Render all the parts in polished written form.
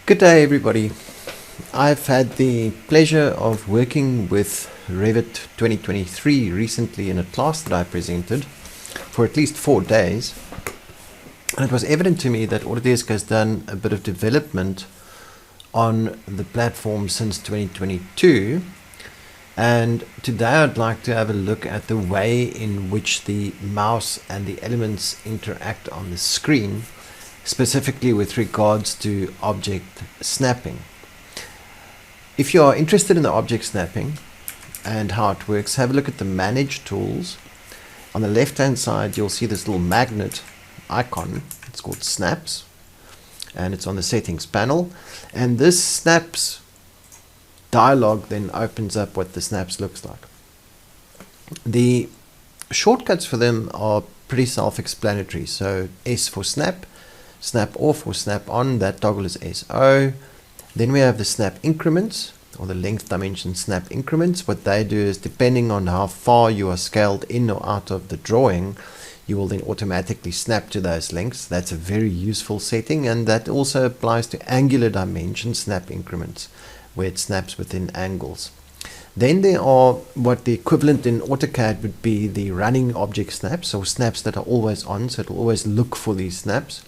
Good day, everybody. I've had the pleasure of working with Revit 2023 recently in a class that I presented for at least 4 days. And it was evident to me that Autodesk has done a bit of development on the platform since 2022. And today I'd like to have a look at the way in which the mouse and the elements interact on the screen, specifically with regards to object snapping. If you are interested in the object snapping and how it works, have a look at the Manage tools. On the left hand side you'll see this little magnet icon. It's called Snaps and it's on the settings panel, and this snaps dialog then opens up what the snaps looks like. The shortcuts for them are pretty self-explanatory. So S for snap, snap off or snap on, that toggle is SO. Then we have the snap increments, or the length dimension snap increments. What they do is, depending on how far you are scaled in or out of the drawing, you will then automatically snap to those lengths. That's a very useful setting, and that also applies to angular dimension snap increments, where it snaps within angles. Then there are what the equivalent in AutoCAD would be the running object snaps, or snaps that are always on, so it will always look for these snaps.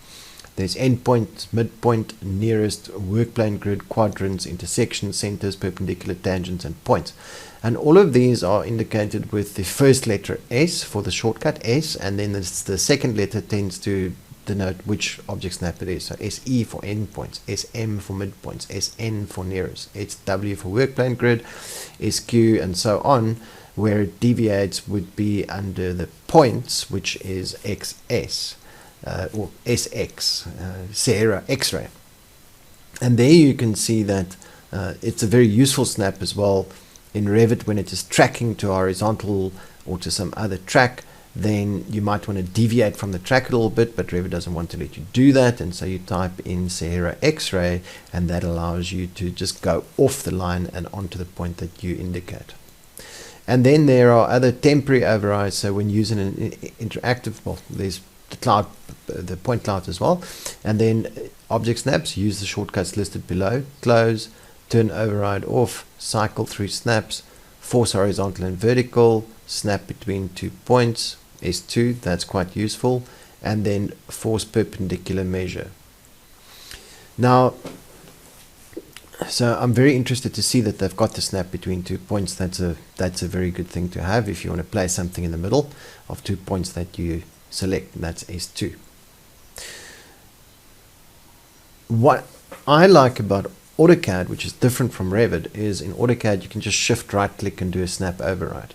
There's endpoint, midpoint, nearest, workplane grid, quadrants, intersections, centers, perpendicular, tangents, and points. And all of these are indicated with the first letter S for the shortcut S, and then the second letter tends to denote which object snap it is. So SE for endpoints, SM for midpoints, SN for nearest, SW for workplane grid, SQ, and so on. Where it deviates would be under the points, which is XS. Or SX, Sierra X-ray. And there you can see that it's a very useful snap as well in Revit when it is tracking to horizontal or to some other track. Then you might want to deviate from the track a little bit, but Revit doesn't want to let you do that, and so you type in Sierra X-ray, and that allows you to just go off the line and onto the point that you indicate. And then there are other temporary overrides. So when using an interactive, well, there's the cloud, the point cloud as well, and then object snaps, use the shortcuts listed below. Close, turn override off, cycle through snaps, force horizontal and vertical, snap between 2 points, S2, that's quite useful, and then force perpendicular measure. Now, so I'm very interested to see that they've got the snap between 2 points. That's a very good thing to have if you want to place something in the middle of 2 points that you select. That's S2. What I like about AutoCAD, which is different from Revit, is in AutoCAD you can just shift right click and do a snap override.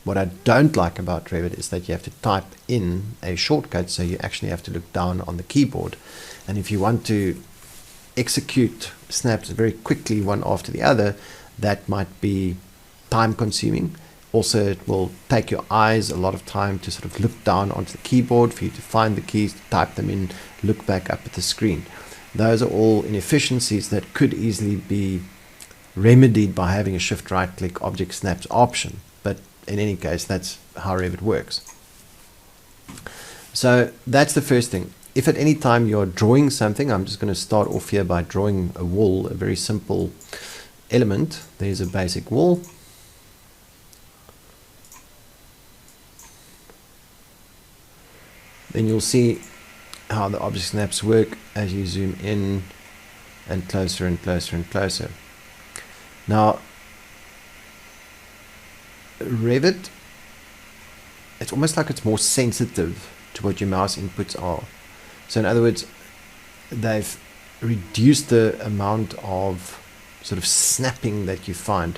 What I don't like about Revit is that you have to type in a shortcut, so you actually have to look down on the keyboard, and if you want to execute snaps very quickly one after the other, that might be time consuming. Also, it will take your eyes a lot of time to sort of look down onto the keyboard for you to find the keys, to type them in, look back up at the screen. Those are all inefficiencies that could easily be remedied by having a shift right click object snaps option. But in any case, that's how Revit works. So that's the first thing. If at any time you're drawing something, I'm just going to start off here by drawing a wall, a very simple element. There's a basic wall. Then you'll see how the object snaps work as you zoom in and closer and closer and closer. Now, Revit, it's almost like it's more sensitive to what your mouse inputs are. So in other words, they've reduced the amount of sort of snapping that you find.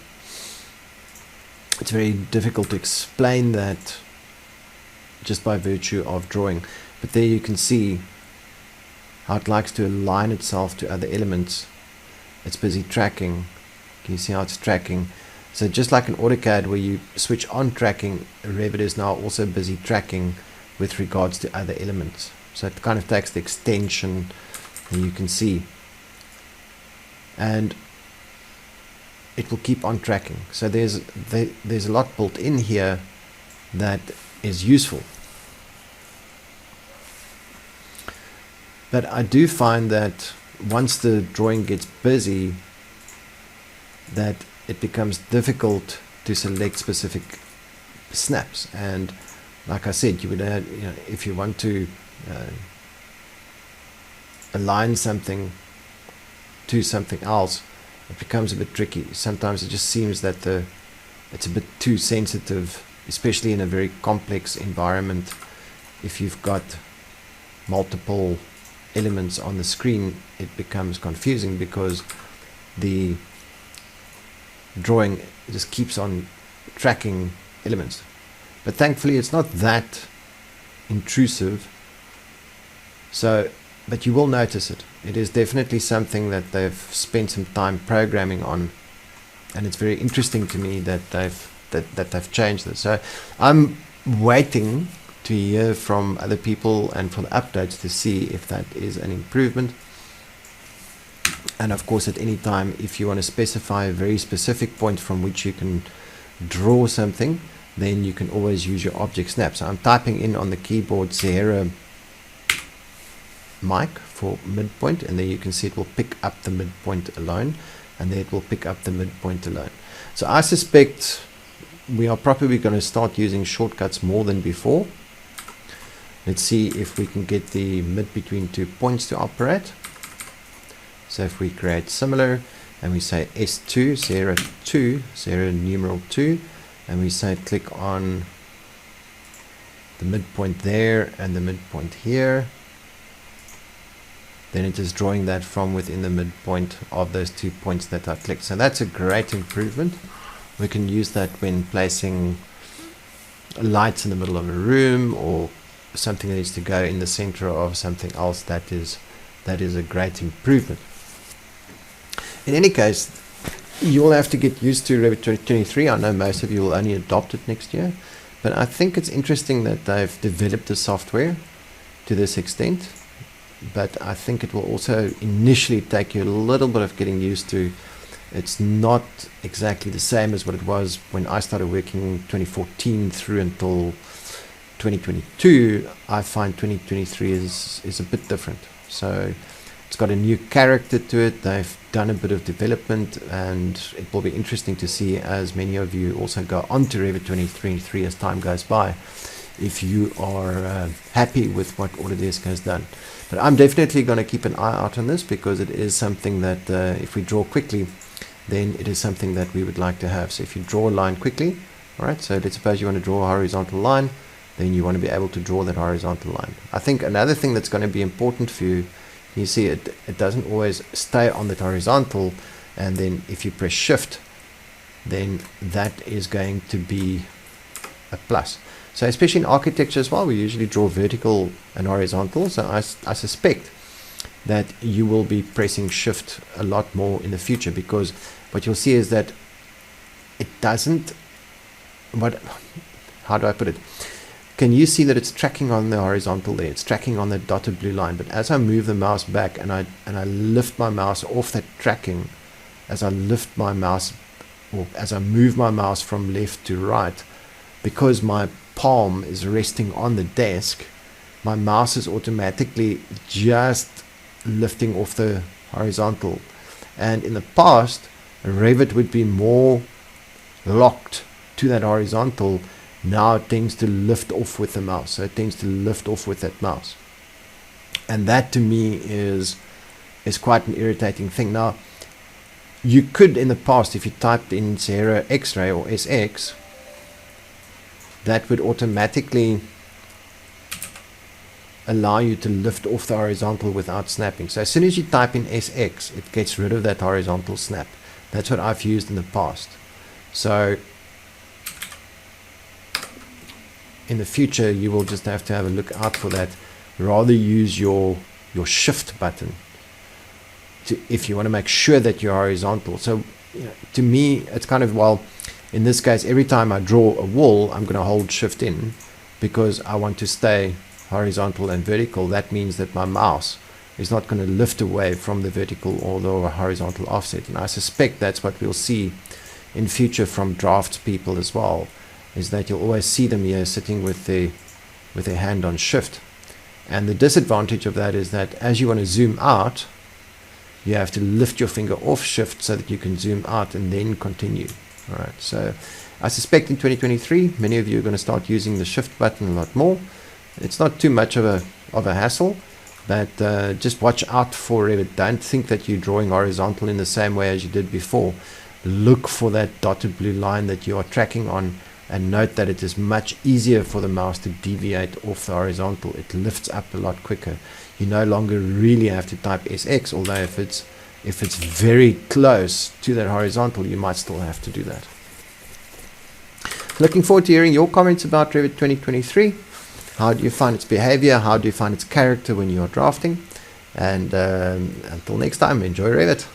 It's very difficult to explain that just by virtue of drawing, but there you can see how it likes to align itself to other elements. It's busy tracking. Can you see how it's tracking? So just like in AutoCAD where you switch on tracking, Revit is now also busy tracking with regards to other elements. So it kind of takes the extension, and you can see, and it will keep on tracking. So there's a lot built in here that is useful. But I do find that once the drawing gets busy, that it becomes difficult to select specific snaps. And like I said, you would add, if you want to align something to something else, it becomes a bit tricky. Sometimes it just seems that it's a bit too sensitive, especially in a very complex environment. If you've got multiple elements on the screen, it becomes confusing because the drawing just keeps on tracking elements. But thankfully it's not that intrusive, but you will notice it. It is definitely something that they've spent some time programming on, and it's very interesting to me that they've changed this. So I'm waiting to hear from other people and from the updates to see if that is an improvement. And of course, at any time, if you want to specify a very specific point from which you can draw something, then you can always use your object snap. So I'm typing in on the keyboard Sierra mic for midpoint, and there you can see it will pick up the midpoint alone, and then it will pick up the midpoint alone. So I suspect we are probably going to start using shortcuts more than before. Let's see if we can get the mid between 2 points to operate. So if we create similar and we say S2, Sierra 2, Sierra numeral 2, and we say click on the midpoint there and the midpoint here, then it is drawing that from within the midpoint of those 2 points that I clicked. So that's a great improvement. We can use that when placing lights in the middle of a room, or something that needs to go in the center of something else. That is a great improvement. In any case, you will have to get used to Revit 2023. I know most of you will only adopt it next year, but I think it's interesting that they've developed the software to this extent. But I think it will also initially take you a little bit of getting used to. It's not exactly the same as what it was when I started working in 2014 through until 2022. I find 2023 is a bit different. So it's got a new character to it. They've done a bit of development, and it will be interesting to see, as many of you also go on to Revit 2023 as time goes by, if you are happy with what Autodesk has done. But I'm definitely going to keep an eye out on this, because it is something that if we draw quickly, then it is something that we would like to have. So if you draw a line quickly, all right, so let's suppose you want to draw a horizontal line, then you want to be able to draw that horizontal line. I think another thing that's going to be important for you, you see it doesn't always stay on that horizontal, and then if you press shift, then that is going to be a plus. So especially in architecture as well, we usually draw vertical and horizontal. So I suspect that you will be pressing shift a lot more in the future, because what you'll see is that it doesn't, how do I put it? Can you see that it's tracking on the horizontal there? It's tracking on the dotted blue line. But as I move the mouse back and I lift my mouse off that tracking, as I lift my mouse, or as I move my mouse from left to right, because my palm is resting on the desk, my mouse is automatically just lifting off the horizontal. And in the past, Revit would be more locked to that horizontal. Now it tends to lift off with the mouse. So it tends to lift off with that mouse. And that to me is quite an irritating thing. Now, you could in the past, if you typed in Sierra X-ray or SX, that would automatically allow you to lift off the horizontal without snapping. So as soon as you type in SX, it gets rid of that horizontal snap. That's what I've used in the past. So in the future, you will just have to have a look out for that. Rather use your shift button if you want to make sure that you're horizontal. So to me, it's kind of, well, in this case, every time I draw a wall, I'm going to hold shift in, because I want to stay horizontal and vertical. That means that my mouse is not going to lift away from the vertical or the horizontal offset. And I suspect that's what we'll see in future from drafts people as well, is that you'll always see them here sitting with their hand on shift. And the disadvantage of that is that as you want to zoom out, you have to lift your finger off shift so that you can zoom out and then continue. All right, so I suspect in 2023 many of you are going to start using the shift button a lot more. It's not too much of a hassle, but just watch out for Revit. Don't think that you're drawing horizontal in the same way as you did before. Look for that dotted blue line that you are tracking on, and note that it is much easier for the mouse to deviate off the horizontal. It lifts up a lot quicker. You no longer really have to type SX, although if it's very close to that horizontal, you might still have to do that. Looking forward to hearing your comments about Revit 2023. How do you find its behavior? How do you find its character when you are drafting? And until next time, enjoy Revit.